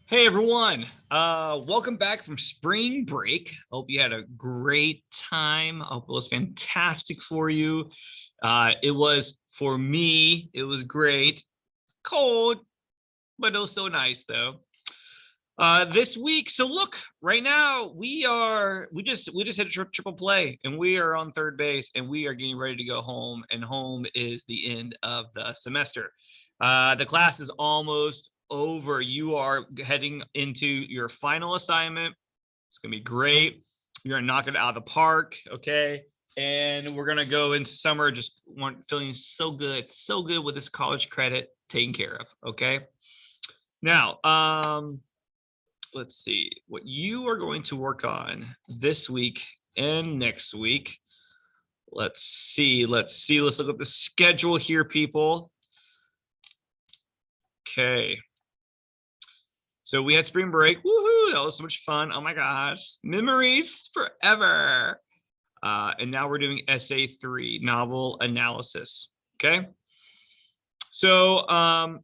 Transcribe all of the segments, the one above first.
Hey everyone, welcome back from spring break. Hope you had a great time. Hope it was fantastic for you. It was for me, it was great. Cold, but it was so nice though. This week, so look, right now we just hit a triple play and we are on third base and we are getting ready to go home, and home is the end of the semester. The class is almost over. You are heading into your final assignment. It's gonna be great. You're gonna knock it out of the park, okay? And we're gonna go into summer just feeling so good with this college credit taken care of, okay? Now, let's see what you are going to work on this week and next week. Let's look at the schedule here, people. Okay. So we had spring break. Woohoo! That was so much fun. Oh my gosh. Memories forever. And now we're doing essay 3, novel analysis. Okay. So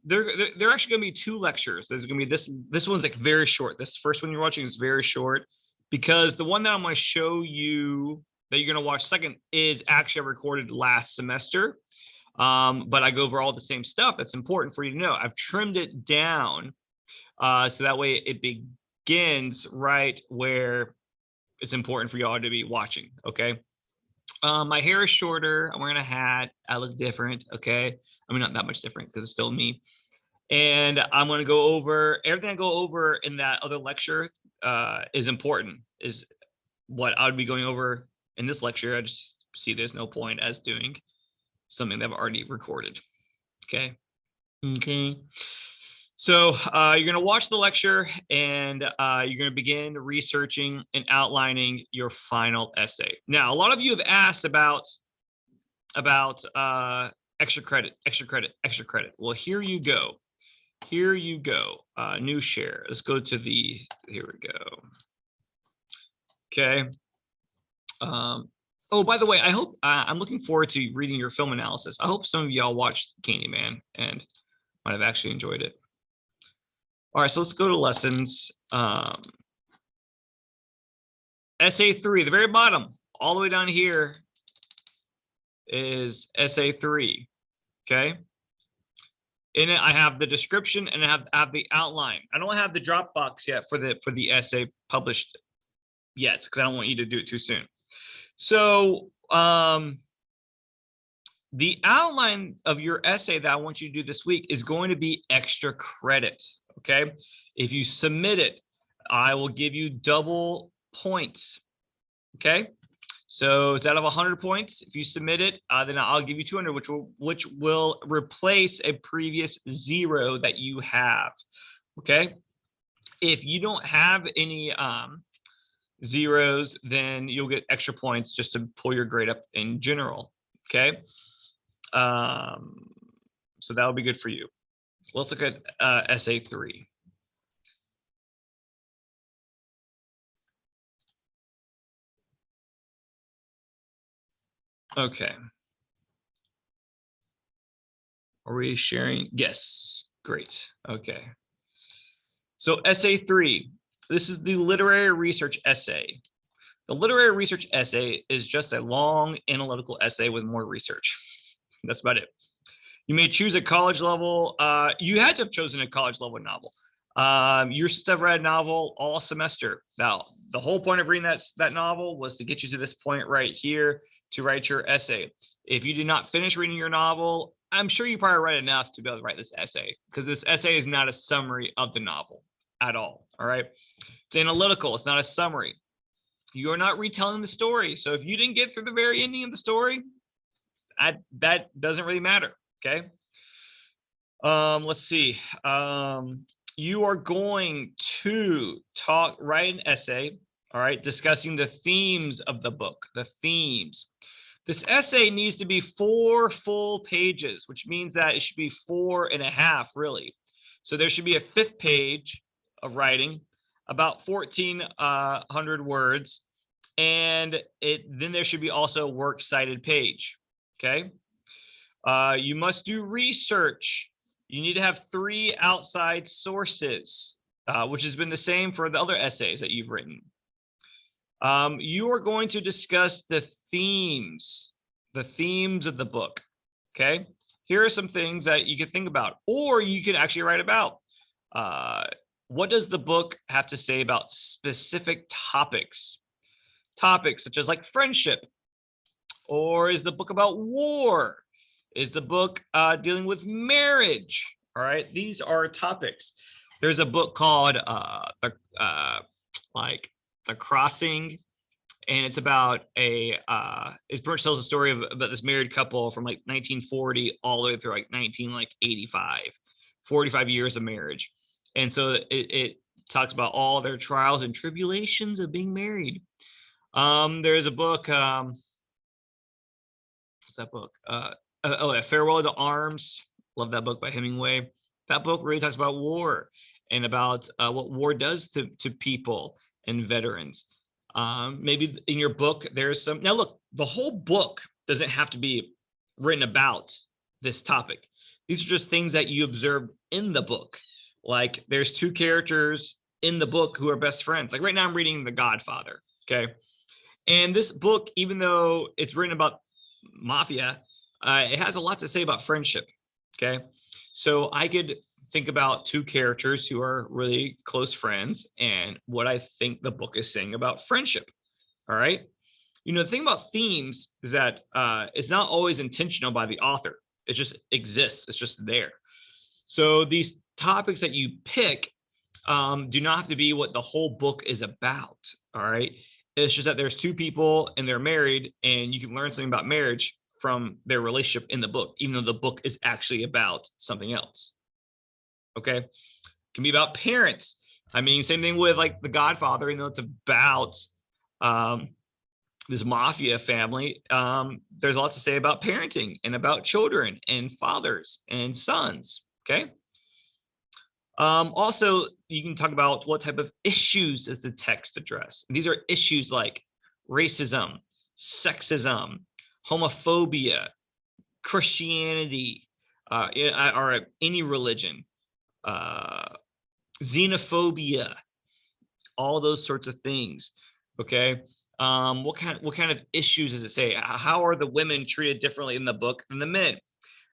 there are actually going to be 2 lectures. There's going to be this one's like very short. This first one you're watching is very short because the one that I'm going to show you that you're going to watch second is actually recorded last semester. But I go over all the same stuff that's important for you to know. I've trimmed it down so that way it begins right where it's important for y'all to be watching. Okay. My hair is shorter. I'm wearing a hat. I look different. Okay. I mean, not that much different because it's still me. And I'm going to go over everything I go over in that other lecture is important, is what I would be going over in this lecture. I just see there's no point as doing something that I've already recorded. Okay. Okay. So you're going to watch the lecture and you're going to begin researching and outlining your final essay. Now, a lot of you have asked about extra credit. Well, here you go. New share. Let's go to here we go. Okay. Oh, by the way, I hope I'm looking forward to reading your film analysis. I hope some of y'all watched Candyman and might have actually enjoyed it. All right, so let's go to lessons. Essay 3, the very bottom, all the way down here is essay 3. Okay. In it, I have the description and I have the outline. I don't have the Dropbox yet for the essay published yet because I don't want you to do it too soon. So the outline of your essay that I want you to do this week is going to be extra credit. Okay. If you submit it, I will give you double points. Okay. So it's out of 100 points. If you submit it, then I'll give you 200, which will replace a previous 0 that you have. Okay. If you don't have any zeros, then you'll get extra points just to pull your grade up in general. Okay. So that'll be good for you. Let's look at essay 3. Okay. Are we sharing? Yes. Great. Okay. So essay 3, this is the literary research essay. The literary research essay is just a long analytical essay with more research. That's about it. You may choose a college level. You had to have chosen a college level novel. You're supposed to have read a novel all semester. Now, the whole point of reading that novel was to get you to this point right here to write your essay. If you did not finish reading your novel, I'm sure you probably read enough to be able to write this essay, because this essay is not a summary of the novel at all. All right. It's analytical. It's not a summary. You're not retelling the story. So if you didn't get through the very ending of the story, that doesn't really matter. Okay. Let's see. You are going to write an essay, all right, discussing the themes of the book, the themes. This essay needs to be 4 full pages, which means that it should be 4.5, really. So there should be a 5th page of writing, about 1,400 words, and then there should be also a works cited page. Okay. You must do research. You need to have 3 outside sources. which has been the same for the other essays that you've written. You are going to discuss the themes of the book. Okay, here are some things that you could think about, or you could actually write about. What does the book have to say about specific topics? Topics such as like friendship, or is the book about war? Is the book dealing with marriage? All right, these are topics. There's a book called The Crossing, and it's about it pretty much tells a story about this married couple from like 1940 all the way through like 1985, 45 years of marriage. And so it talks about all their trials and tribulations of being married. There's a book, what's that book? Farewell to Arms. Love that book by Hemingway. That book really talks about war and about what war does to people and veterans. Maybe in your book, there's some, now look, the whole book doesn't have to be written about this topic. These are just things that you observed in the book. Like there's two characters in the book who are best friends. Like right now I'm reading The Godfather, okay? And this book, even though it's written about mafia, it has a lot to say about friendship, okay? So I could think about two characters who are really close friends and what I think the book is saying about friendship, all right? You know, the thing about themes is that it's not always intentional by the author. It just exists, it's just there. So these topics that you pick do not have to be what the whole book is about, all right? It's just that there's two people and they're married and you can learn something about marriage from their relationship in the book, even though the book is actually about something else. Okay, it can be about parents. I mean, same thing with like The Godfather, you know, it's about this mafia family. There's a lot to say about parenting and about children and fathers and sons. Okay. Also, you can talk about what type of issues does the text address. And these are issues like racism, sexism, homophobia, Christianity, or any religion, xenophobia, all those sorts of things. Okay. What kind of issues does it say? How are the women treated differently in the book than the men?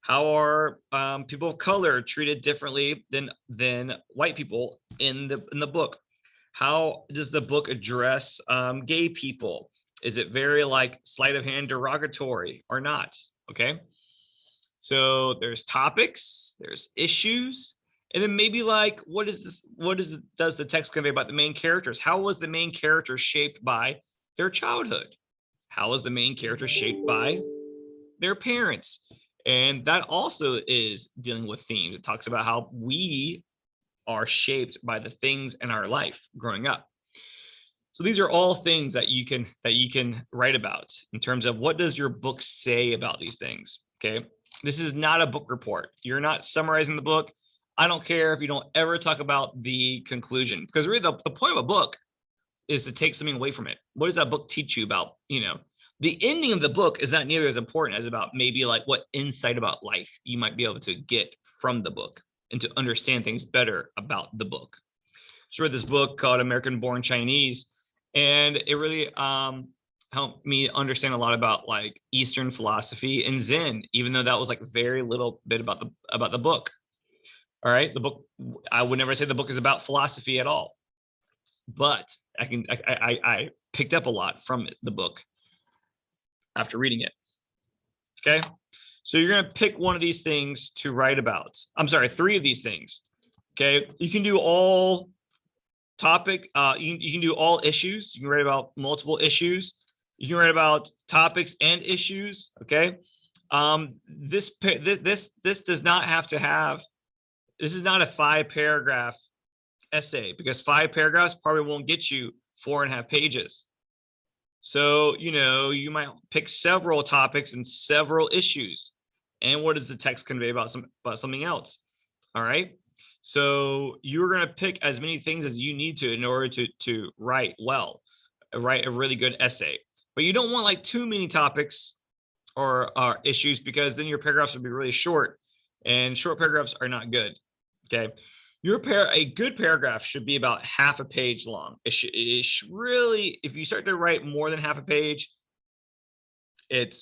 How are people of color treated differently than white people in the book? How does the book address gay people? Is it very like sleight of hand derogatory or not? Okay. So there's topics, there's issues, and then maybe like, does the text convey about the main characters? How was the main character shaped by their childhood? How was the main character shaped by their parents? And that also is dealing with themes. It talks about how we are shaped by the things in our life growing up. So these are all things that you can write about in terms of what does your book say about these things. Okay. This is not a book report. You're not summarizing the book. I don't care if you don't ever talk about the conclusion, because really the point of a book is to take something away from it. What does that book teach you about, you know, the ending of the book is not nearly as important as about maybe like what insight about life you might be able to get from the book and to understand things better about the book. So I read this book called American Born Chinese, and it really helped me understand a lot about like Eastern philosophy and Zen, even though that was like very little bit about the book. All right, the book, I would never say the book is about philosophy at all, but I picked up a lot from the book after reading it. Okay, so you're gonna pick one of these things to write about. I'm sorry, 3 of these things. Okay, you can do all topic. You can do all issues. You can write about multiple issues. You can write about topics and issues. Okay, this does not have to have. This is not a 5-paragraph essay, because 5 paragraphs probably won't get you 4.5 pages. So, you know, you might pick several topics and several issues. And what does the text convey about something else? All right. So you're going to pick as many things as you need to in order to write well, write a really good essay. But you don't want like too many topics or issues, because then your paragraphs will be really short, and short paragraphs are not good. Okay. a good paragraph should be about half a page long. It should really, if you start to write more than half a page, it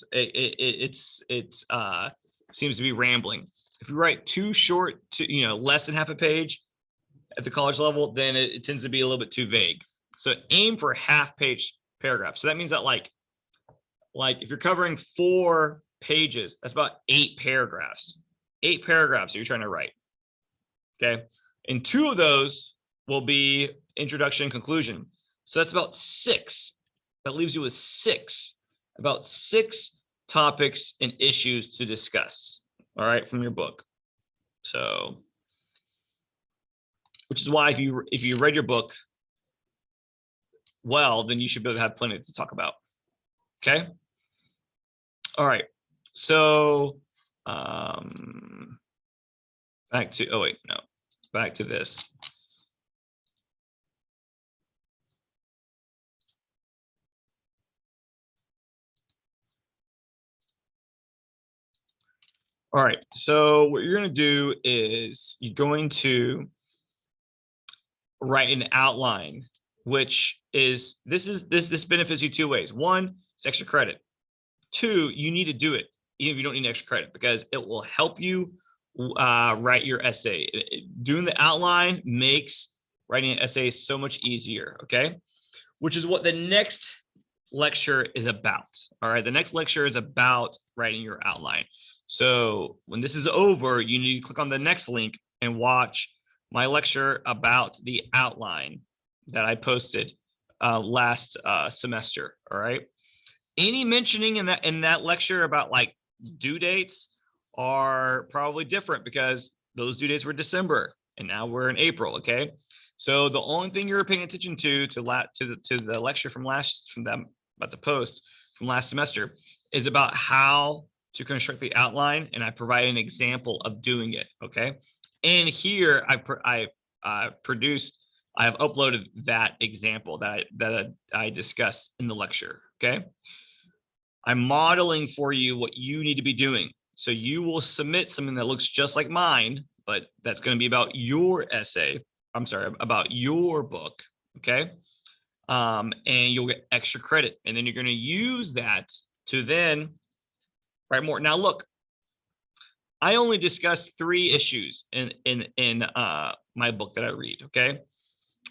seems to be rambling. If you write too short, to less than half a page at the college level, then it tends to be a little bit too vague. So aim for half page paragraphs. So that means that like if you're covering 4 pages, that's about 8 paragraphs. 8 paragraphs that you're trying to write. Okay. And 2 of those will be introduction and conclusion. So that's about 6. That leaves you with 6, about 6 topics and issues to discuss. All right, from your book. So, which is why if you read your book well, then you should be able to have plenty to talk about. Okay. All right. So, back to this. All right, so what you're going to do is you're going to write an outline, which is this benefits you 2 ways. 1, it's extra credit. 2, you need to do it even if you don't need extra credit, because it will help you write your essay. Doing the outline makes writing an essay so much easier. Okay, which is what the next lecture is about. All right, the next lecture is about writing your outline. So when this is over, you need to click on the next link and watch my lecture about the outline that I posted last semester. All right, any mentioning in that lecture about like due dates are probably different because those due dates were December and now we're in April. Okay, so the only thing you're paying attention to the lecture about the post from last semester is about how to construct the outline, and I provide an example of doing it. Okay, and here I've uploaded that example that I discussed in the lecture. Okay, I'm modeling for you what you need to be doing. So you will submit something that looks just like mine, but that's going to be about your essay. I'm sorry, about your book. Okay. And you'll get extra credit, and then you're going to use that to then write more. Now, look, I only discussed 3 issues in my book that I read. Okay.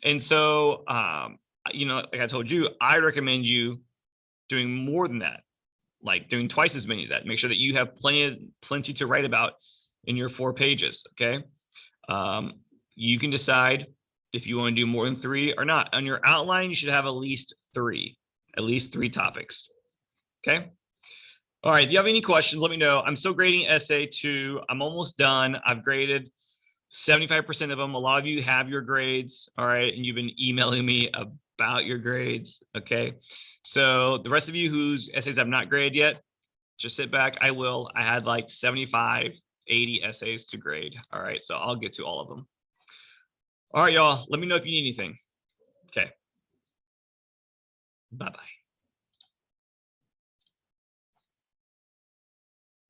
And so, like I told you, I recommend you doing more than that, like doing twice as many of that. Make sure that you have plenty to write about in your 4 pages. Okay. You can decide if you want to do more than 3 or not. On your outline, you should have at least 3 topics. Okay. All right. If you have any questions, let me know. I'm still grading essay 2. I'm almost done. I've graded 75% of them. A lot of you have your grades. All right. And you've been emailing me about your grades. Okay. So the rest of you whose essays I've not graded yet, just sit back. I will. I had like 75, 80 essays to grade. All right. So I'll get to all of them. All right, y'all. Let me know if you need anything. Okay. Bye-bye.